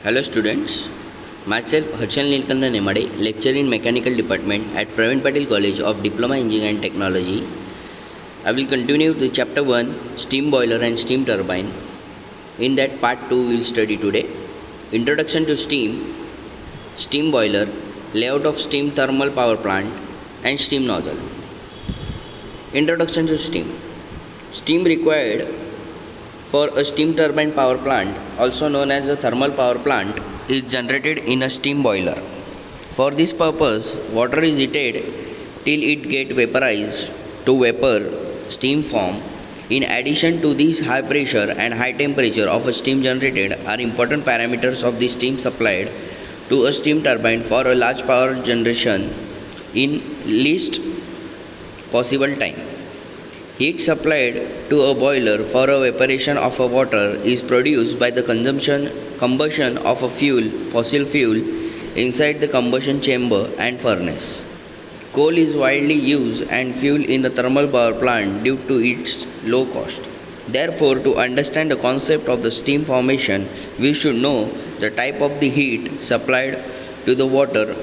Hello students, myself Harshal Nilkanda Nemade, lecturer in Mechanical Department at Praveen Patil College of Diploma Engineering and Technology. I will continue the chapter 1, Steam Boiler and Steam Turbine. In that part 2 we will study today. Introduction to Steam, Steam Boiler, Layout of Steam Thermal Power Plant and Steam Nozzle. Introduction to Steam. Steam required for a steam turbine power plant, also known as a thermal power plant, is generated in a steam boiler. For this purpose, water is heated till it gets vaporized to vapor steam form. In addition to these, high pressure and high temperature of a steam generated are important parameters of the steam supplied to a steam turbine for a large power generation in least possible time. Heat supplied to a boiler for a evaporation of a water is produced by the combustion of a fossil fuel inside the combustion chamber and furnace. Coal is widely used and fuel in a thermal power plant due to its low cost. Therefore, to understand the concept of the steam formation, we should know the type of the heat supplied to the water,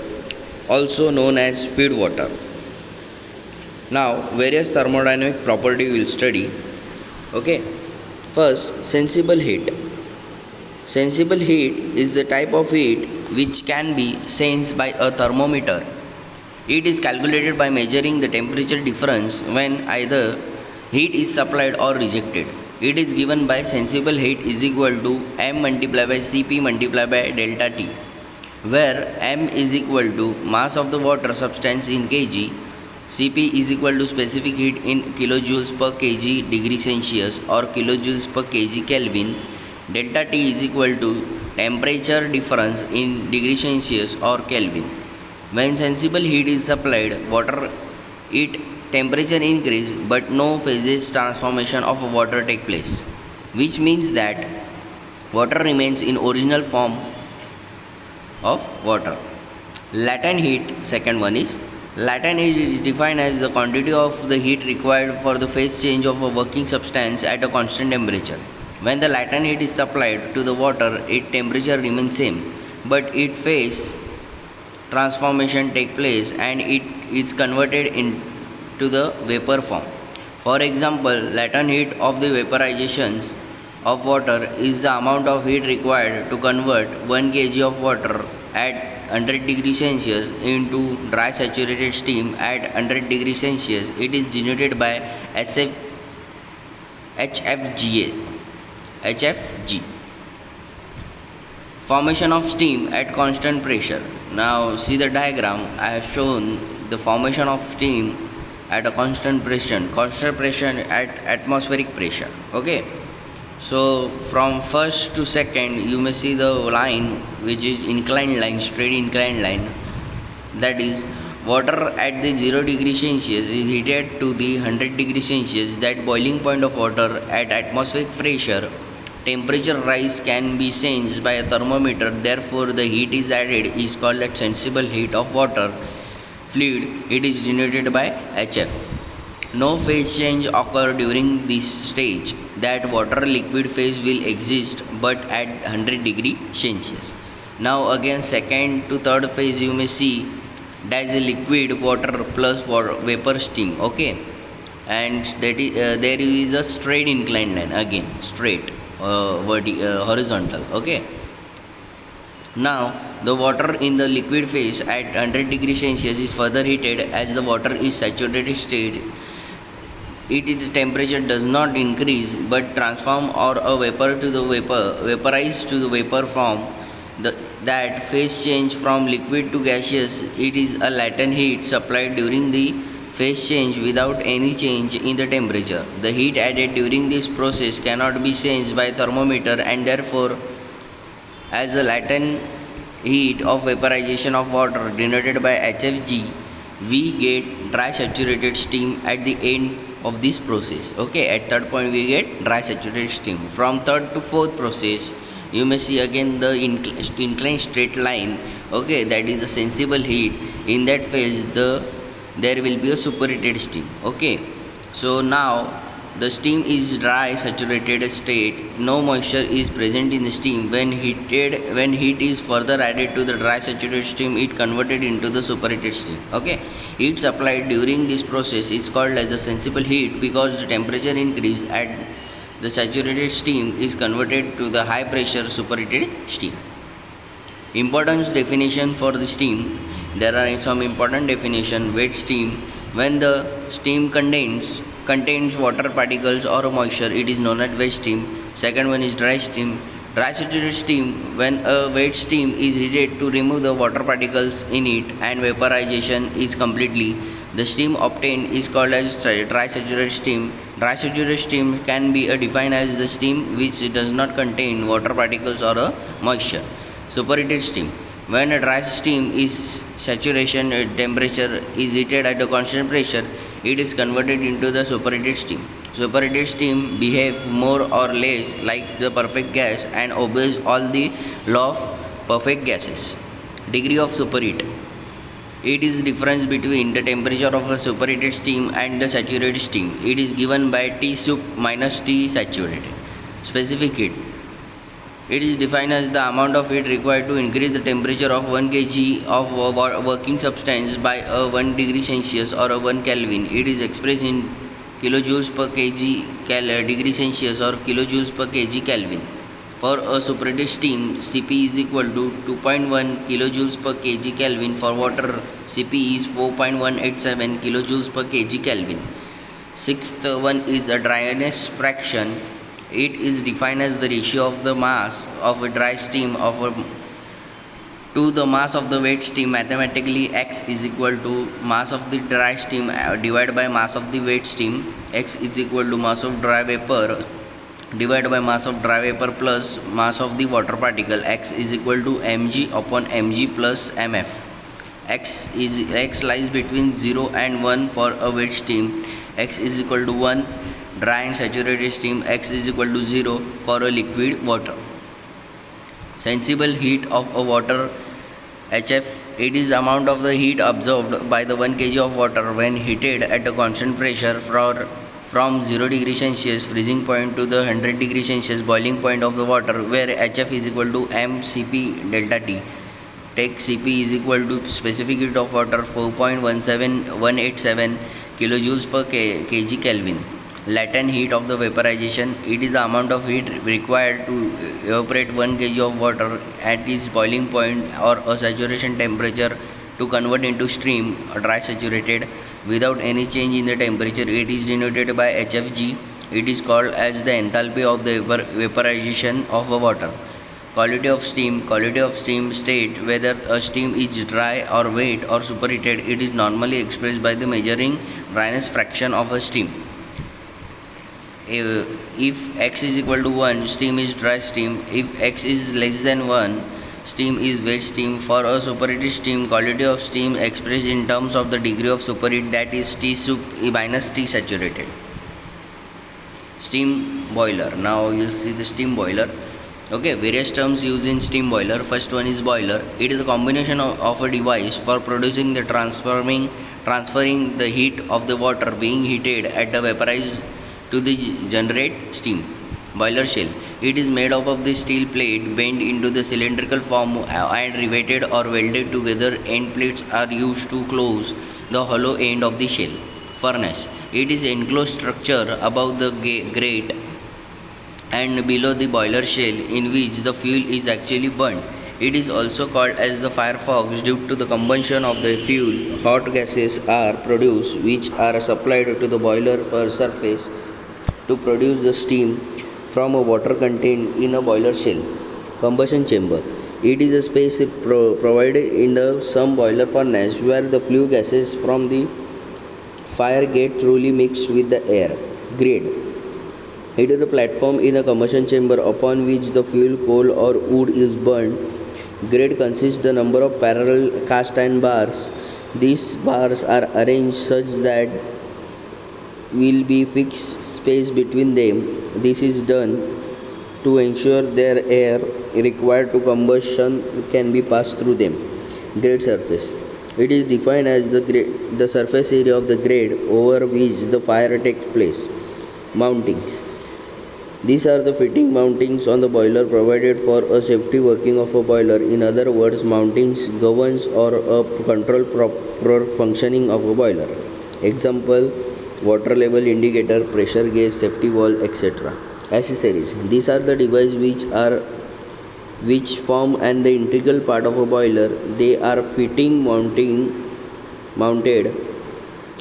also known as feed water. Now, various thermodynamic property we will study. Okay. First, sensible heat. Sensible heat is the type of heat which can be sensed by a thermometer. It is calculated by measuring the temperature difference when either heat is supplied or rejected. It is given by sensible heat is equal to m multiplied by Cp multiplied by delta T, where m is equal to mass of the water substance in kg, Cp is equal to specific heat in kilojoules per kg degree Celsius or kilojoules per kg Kelvin. Delta T is equal to temperature difference in degree Celsius or Kelvin. When sensible heat is supplied, water its temperature increase but no phase transformation of water take place, which means that water remains in original form of water. Latent heat, second one is latent heat is defined as the quantity of the heat required for the phase change of a working substance at a constant temperature. When the latent heat is supplied to the water, its temperature remains same, but its phase transformation take place and it is converted into the vapor form. For example, latent heat of the vaporization of water is the amount of heat required to convert 1 kg of water at 100 degrees Celsius into dry saturated steam at 100 degrees Celsius. It is denoted by HFG. Formation of steam at constant pressure. Now see the diagram. I have shown the formation of steam at a constant pressure at atmospheric pressure. Okay. So from first to second you may see the line which is inclined line, straight inclined line, that is water at the 0 degree Celsius is heated to the 100 degree Celsius. That boiling point of water at atmospheric pressure, temperature rise can be sensed by a thermometer. Therefore the heat is added is called as sensible heat of water fluid. It is denoted by HF. No phase change occur during this stage. That water liquid phase will exist but at 100 degree Celsius. Now again second to third phase you may see that is a liquid water plus water, vapor steam. Okay, and that is, there is a straight inclined line, again straight horizontal. Okay, now the water in the liquid phase at 100 degree Celsius is further heated as the water is saturated state. The temperature does not increase but transform or a vapor to the vaporized to the vapor form. That phase change from liquid to gaseous, it is a latent heat supplied during the phase change without any change in the temperature. The heat added during this process cannot be sensed by thermometer and therefore as the latent heat of vaporization of water denoted by HFG, we get dry saturated steam at the end of this process. Okay, at third point we get dry saturated steam. From third to fourth process you may see again the inclined straight line. Okay, that is the sensible heat. In that phase there will be a superheated steam. Okay, so now The steam is dry saturated state. No moisture is present in the steam. When heat is further added to the dry saturated steam, it converted into the superheated steam. Okay, heat supplied during this process is called as the sensible heat because the temperature increase at the saturated steam is converted to the high pressure superheated steam. Importance definition for the steam. There are some important definition. Wet steam: when the steam contains water particles or moisture, it is known as wet steam. Second one is dry steam. Dry saturated steam: when a wet steam is heated to remove the water particles in it and vaporization is completely, the steam obtained is called as dry saturated steam. Dry saturated steam can be defined as the steam which does not contain water particles or moisture. Superheated steam: when a dry steam is saturation temperature is heated at a constant pressure, it is converted into the superheated steam. Superheated steam behave more or less like the perfect gas and obeys all the law of perfect gases. Degree of superheat: it is difference between the temperature of a superheated steam and the saturated steam. It is given by T sup minus T saturated. Specific heat: it is defined as the amount of heat required to increase the temperature of 1 kg of a working substance by a 1 degree Celsius or a 1 Kelvin. It is expressed in kilojoules per kg degree Celsius or kilojoules per kg Kelvin. For a superheated steam, Cp is equal to 2.1 kilojoules per kg Kelvin. For water, Cp is 4.187 kilojoules per kg Kelvin. Sixth one is a dryness fraction. It is defined as the ratio of the mass of a dry steam to the mass of the wet steam. Mathematically, X is equal to mass of the dry steam divided by mass of the wet steam. X is equal to mass of dry vapor divided by mass of dry vapor plus mass of the water particle. X is equal to mg upon mg plus mf. X lies between 0 and 1 for a wet steam. X is equal to 1. Dry and saturated steam, X is equal to 0 for a liquid water. Sensible heat of a water, HF: it is amount of the heat absorbed by the 1 kg of water when heated at a constant pressure from 0 degree Celsius freezing point to the 100 degree Celsius boiling point of the water, where HF is equal to mCp delta T. Take Cp is equal to specific heat of water 4.187 kilojoules per kg Kelvin. Latent heat of the vaporization: it is the amount of heat required to evaporate 1 kg of water at its boiling point or a saturation temperature to convert into steam, dry saturated, without any change in the temperature. It is denoted by HFG. It is called as the enthalpy of the vaporization of a water. Quality of steam state whether a steam is dry or wet or superheated. It is normally expressed by the measuring dryness fraction of a steam. If X is equal to 1, steam is dry steam. If X is less than 1, steam is wet steam. For a superheated steam, quality of steam expressed in terms of the degree of superheat, that is T sup minus T saturated. Steam boiler. Now you'll see the steam boiler. Okay, various terms used in steam boiler. First one is boiler. It is a combination of a device for producing the transferring the heat of the water being heated at the vaporized to the generate steam. Boiler shell: it is made up of the steel plate bent into the cylindrical form and riveted or welded together. End plates are used to close the hollow end of the shell. Furnace: it is enclosed structure above the grate and below the boiler shell in which the fuel is actually burnt. It is also called as the firefox due to the combustion of the fuel. Hot gases are produced which are supplied to the boiler surface to produce the steam from a water contained in a boiler shell. Combustion chamber: it is a space provided in some boiler furnace where the flue gases from the fire get thoroughly mixed with the air. Grate: it is a platform in a combustion chamber upon which the fuel, coal or wood is burned. Grate consists the number of parallel cast iron bars. These bars are arranged such that will be fixed space between them. This is done to ensure their air required to combustion can be passed through them. Grate surface: it is defined as the surface area of the grate over which the fire takes place. Mountings. These are the fitting mountings on the boiler provided for a safety working of a boiler. In other words, mountings governs or control proper functioning of a boiler. Example: water level indicator, pressure gauge, safety valve, etc. Accessories. These are the devices which form an integral part of a boiler. They are mounted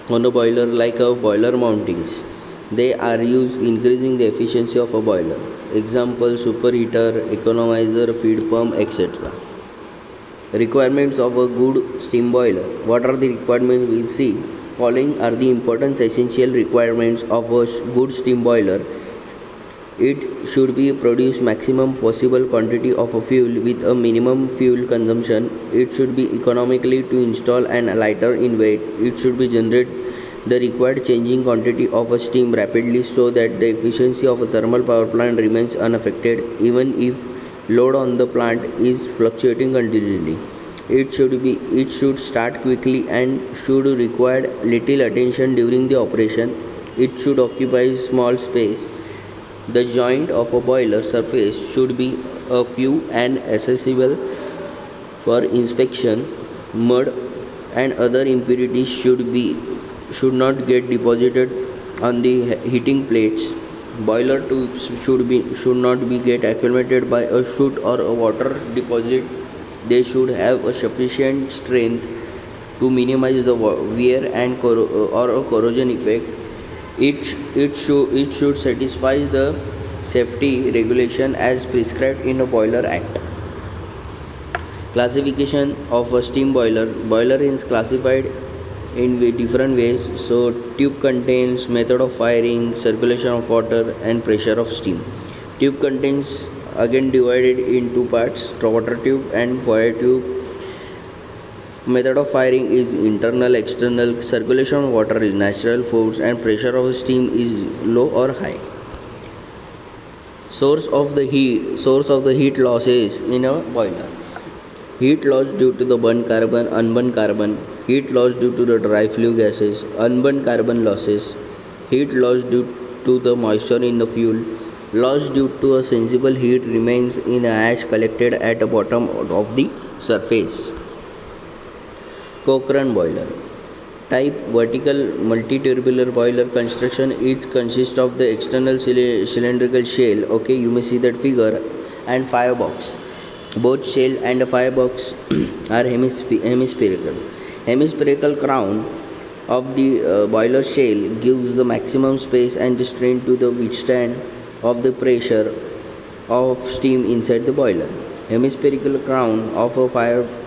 on a boiler like a boiler mountings. They are used increasing the efficiency of a boiler. Example: superheater, economizer, feed pump, etc. Requirements of a good steam boiler. What are the requirements? We see. Following are the important essential requirements of a good steam boiler. It should be produce maximum possible quantity of a fuel with a minimum fuel consumption. It should be economically to install and lighter in weight. It should be generate the required changing quantity of a steam rapidly so that the efficiency of a thermal power plant remains unaffected even if load on the plant is fluctuating continuously. It should start quickly and should require little attention during the operation. It should occupy small space. The joint of a boiler surface should be a few and accessible for inspection. Mud and other impurities should not get deposited on the heating plates. Boiler tubes should not be get accumulated by a soot or a water deposit. They should have a sufficient strength to minimize the wear and or a corrosion effect. It should satisfy the safety regulation as prescribed in a Boiler Act. Classification of a steam boiler. Boiler is classified in different ways. So tube contains method of firing, circulation of water, and pressure of steam. Tube contains again divided in two parts: water tube and fire tube. Method of firing is internal, external. Circulation of water is natural force, and pressure of steam is low or high. Source of the heat losses in a boiler. Heat loss due to the burnt carbon, unburnt carbon. Heat loss due to the dry flue gases, unburnt carbon losses. Heat loss due to the moisture in the fuel. Loss due to a sensible heat remains in ash collected at the bottom of the surface. Cochrane boiler. Type: vertical multi-tubular boiler construction. It consists of the external cylindrical shell. Okay, you may see that figure, and firebox. Both shell and the firebox are hemispherical. Hemispherical crown of the boiler shell gives the maximum space and the strength to the withstand of the pressure of steam inside the boiler. Hemispherical crown of a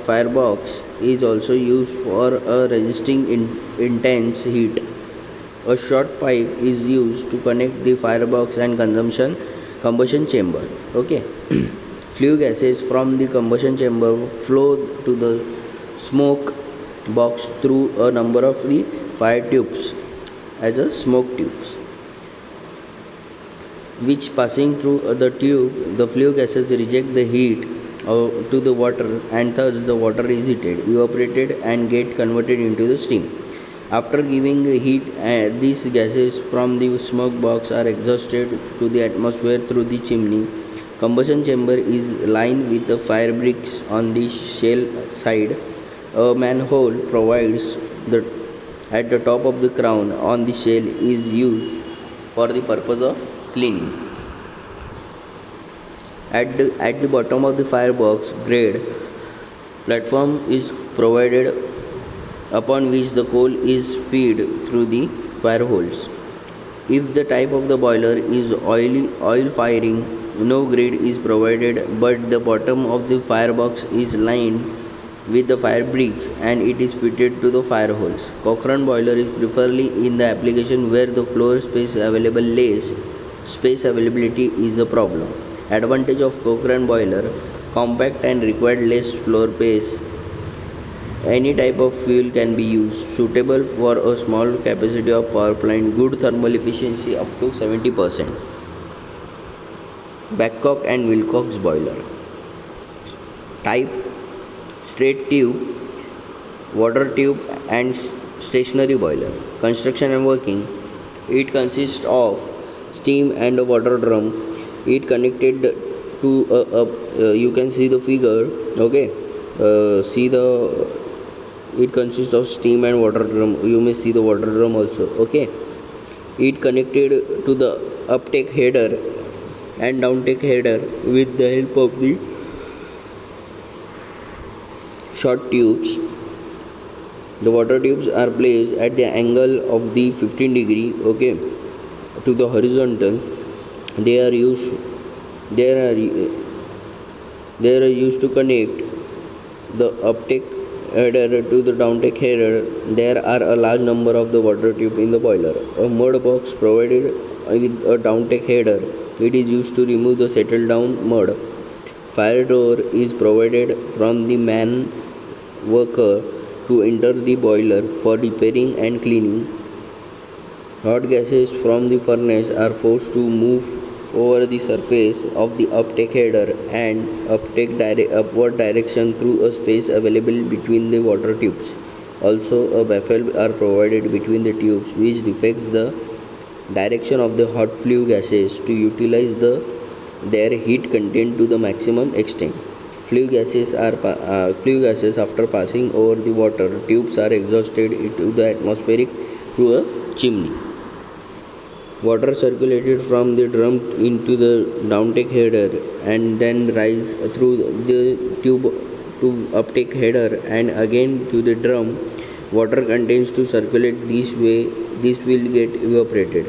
firebox is also used for resisting intense heat. A short pipe is used to connect the firebox and combustion chamber. Okay. Flue gases from the combustion chamber flow to the smoke box through a number of the fire tubes as a smoke tubes, which passing through the tube, the flue gases reject the heat to the water, and thus the water is heated, evaporated, and get converted into the steam. After giving the heat, these gases from the smoke box are exhausted to the atmosphere through the chimney. Combustion chamber is lined with the fire bricks on the shell side. A manhole provides at the top of the crown on the shell is used for the purpose of cleaning. At the bottom of the firebox grade platform is provided upon which the coal is fed through the fire holes. If the type of the boiler is oil firing, no grade is provided, but the bottom of the firebox is lined with the fire bricks and it is fitted to the fire holes. Cochrane boiler is preferably in the application where the floor space available less. Space availability is the problem. Advantage of Cochrane boiler: compact and required less floor space. Any type of fuel can be used. Suitable for a small capacity of power plant. Good thermal efficiency up to 70%. Babcock and Wilcox boiler. Type: straight tube, water tube, and stationary boiler. Construction and working: it consists of steam and a water drum. It connected to you can see the figure. Okay, see the it consists of steam and water drum. You may see the water drum also. Okay, it connected to the uptake header and downtake header with the help of the short tubes. The water tubes are placed at the angle of the 15 degree, okay, to the horizontal. They are used they are they are used to connect the uptake header to the downtake header. There are a large number of the water tube in the boiler. A mud box provided with a downtake header. It is used to remove the settled down mud. Fire door is provided from the man worker to enter the boiler for repairing and cleaning. Hot gases from the furnace are forced to move over the surface of the uptake header and upward direction through a space available between the water tubes. Also, a baffle are provided between the tubes which deflects the direction of the hot flue gases to utilize their heat content to the maximum extent. Flue gases after passing over the water tubes are exhausted into the atmosphere through a chimney. Water circulated from the drum into the downtake header and then rise through the tube to uptake header and again to the drum. Water continues to circulate this way. This will get evaporated.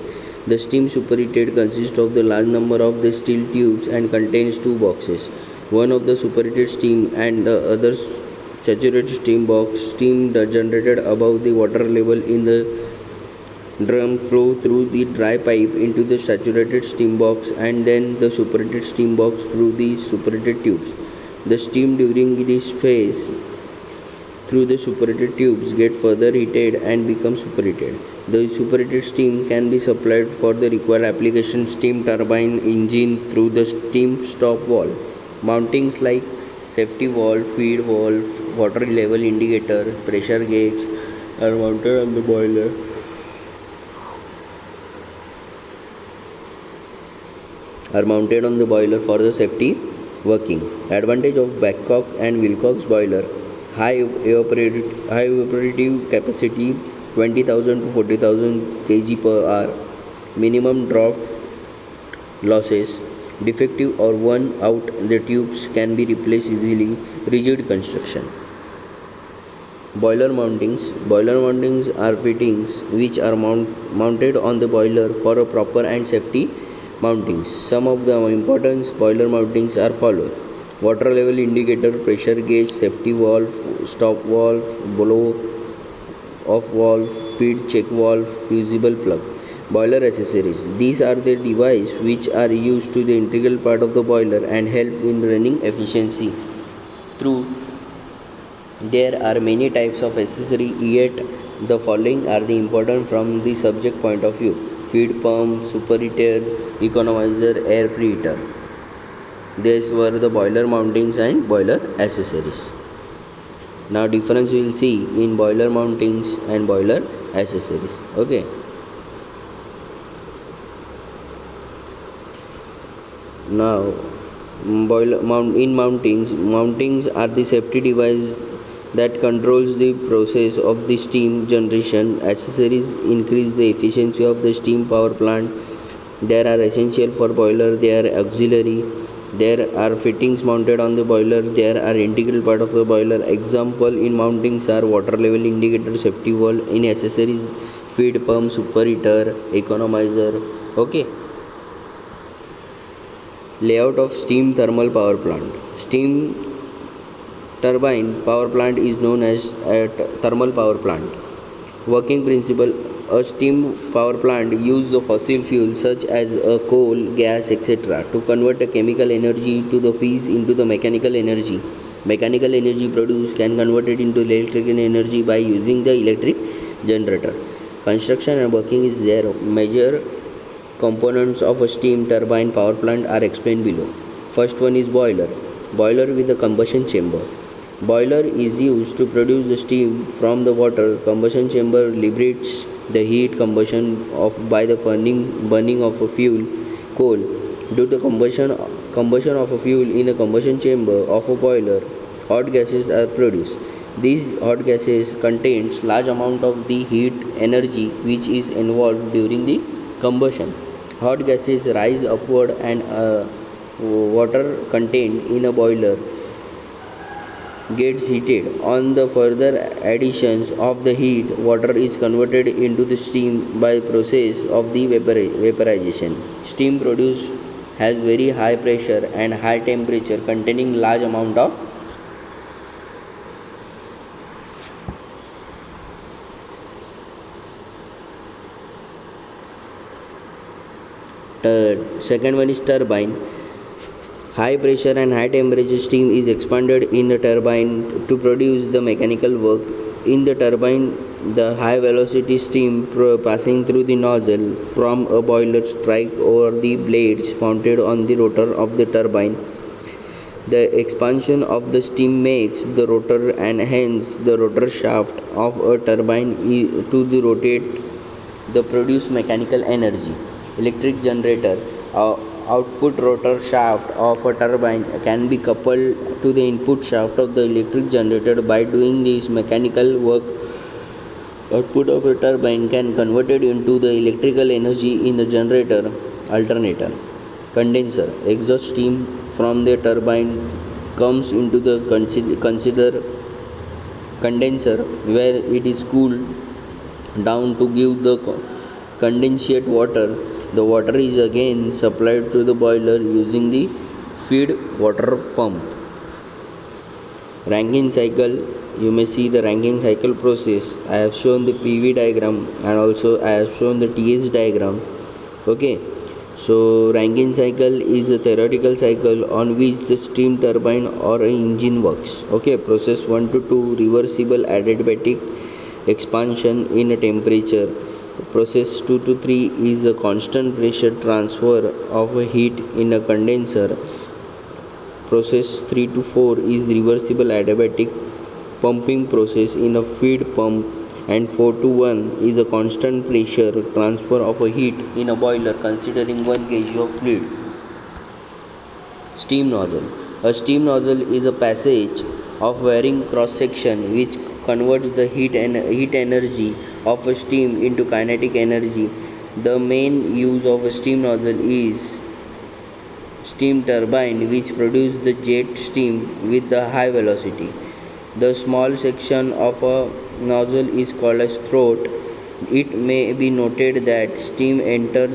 The steam superheated consists of the large number of the steel tubes and contains two boxes. One of the superheated steam and the other saturated steam box. Steam generated above the water level in the drum flow through the dry pipe into the saturated steam box and then the superheated steam box through the superheated tubes. The steam during this phase through the superheated tubes get further heated and become superheated. The superheated steam can be supplied for the required application steam turbine engine through the steam stop valve. Mountings like safety valve, feed valve, water level indicator, pressure gauge are mounted on the boiler. For the safety working. Advantage of Babcock and Wilcox boiler: high evaporative capacity 20,000 to 40,000 kg per hour, minimum draft losses, defective or worn out the tubes can be replaced easily, rigid construction. Boiler mountings are fittings which are mounted on the boiler for a proper and safety mountings. Some of the important boiler mountings are followed: water level indicator, pressure gauge, safety valve, stop valve, blow off valve, feed check valve, fusible plug. Boiler accessories: these are the devices which are used to the integral part of the boiler and help in running efficiency. Through there are many types of accessory, yet the following are the important from the subject point of view: feed pump, superheater, economizer, air preheater. These were the boiler mountings and boiler accessories. Now difference we will see in boiler mountings and boiler accessories. Okay. Now mountings are the safety device that controls the process of the steam generation. Accessories increase the efficiency of the steam power plant. They are essential for boiler. They are auxiliary. There are fittings mounted on the boiler. There are integral part of the boiler. Example in mountings are water level indicator, safety valve. In accessories, feed pump, superheater, economizer. Okay. Layout of steam thermal power plant. Steam turbine power plant is known as a thermal power plant. Working principle: a steam power plant uses the fossil fuels such as coal, gas, etc. to convert a chemical energy to the feed into the mechanical energy. Mechanical energy produced can convert it into electrical energy by using the electric generator. Construction and working is there. Major components of a steam turbine power plant are explained below. First one is boiler. Boiler with a combustion chamber. Boiler is used to produce the steam from the water. Combustion chamber liberates the heat combustion of by the burning of a fuel coal. Due to combustion of a fuel in a combustion chamber of a boiler, hot gases are produced. These hot gases contains large amount of the heat energy which is involved during the combustion. Hot gases rise upward and water contained in a boiler gets heated. On the further additions of the heat, water is converted into the steam by process of the vaporization. Steam produced has very high pressure and high temperature containing large amount of second one is turbine. High pressure and high temperature steam is expanded in the turbine to produce the mechanical work. In the turbine, the high velocity steam passing through the nozzle from a boiler strike over the blades mounted on the rotor of the turbine. The expansion of the steam makes the rotor and hence the rotor shaft of a turbine to the rotate the produce mechanical energy. Electric generator. Output rotor shaft of a turbine can be coupled to the input shaft of the electric generator. By doing this mechanical work, output of a turbine can converted into the electrical energy in the generator alternator. Condenser. Exhaust steam from the turbine comes into the consider condenser where it is cooled down to give the condensate water. The water is again supplied to the boiler using the feed water pump. Rankine cycle. You may see the Rankine cycle process. I have shown the PV diagram and also I have shown the TS diagram. Okay. So Rankine cycle is a theoretical cycle on which the steam turbine or an engine works. Okay. Process 1 to 2 reversible adiabatic expansion in a temperature. Process 2 to 3 is a constant pressure transfer of heat in a condenser. Process 3 to 4 is reversible adiabatic pumping process in a feed pump, and 4 to 1 is a constant pressure transfer of a heat in a boiler considering 1 kg of fluid. Steam nozzle. A steam nozzle is a passage of varying cross section which converts the heat energy of a steam into kinetic energy. The main use of a steam nozzle is steam turbine which produce the jet steam with the high velocity. The small section of a nozzle is called as throat. It may be noted that steam enters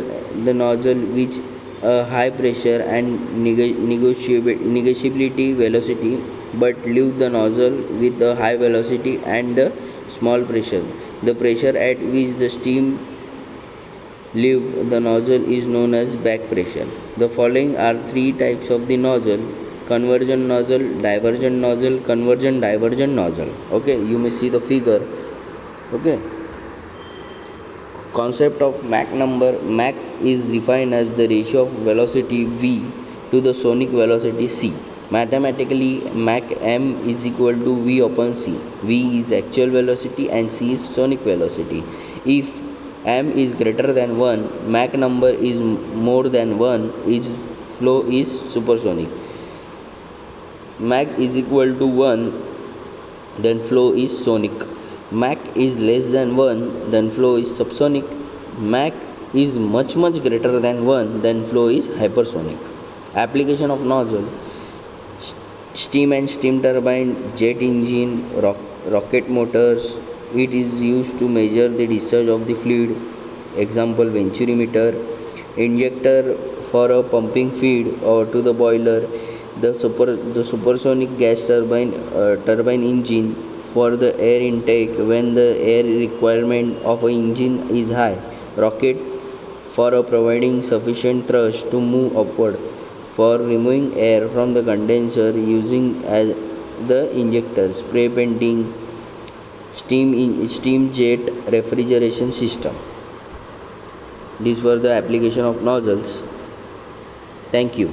the nozzle with a high pressure and negotiability velocity but leave the nozzle with a high velocity and a small pressure. The pressure at which the steam leaves the nozzle is known as back pressure. The following are 3 types of the nozzle: convergent nozzle, divergent nozzle, convergent divergent nozzle. Okay, you may see the figure. Okay. Concept of Mach number. Mach is defined as the ratio of velocity v to the sonic velocity c. Mathematically, Mach m is equal to v upon c. V is actual velocity and c is sonic velocity. If m is greater than 1, Mach number is more than 1, its flow is supersonic. Mach is equal to 1, then flow is sonic. Mach is less than 1, then flow is subsonic. Mach is much greater than 1, then flow is hypersonic. Application of nozzle: steam and steam turbine, jet engine, rocket motors. It is used to measure the discharge of the fluid. Example, venturimeter. Injector for a pumping feed or to the boiler. The supersonic gas turbine engine for the air intake when the air requirement of an engine is high. Rocket for providing sufficient thrust to move upward. For removing air from the condenser using as the injector. Spray painting. Steam jet refrigeration system. These were the application of nozzles. Thank you.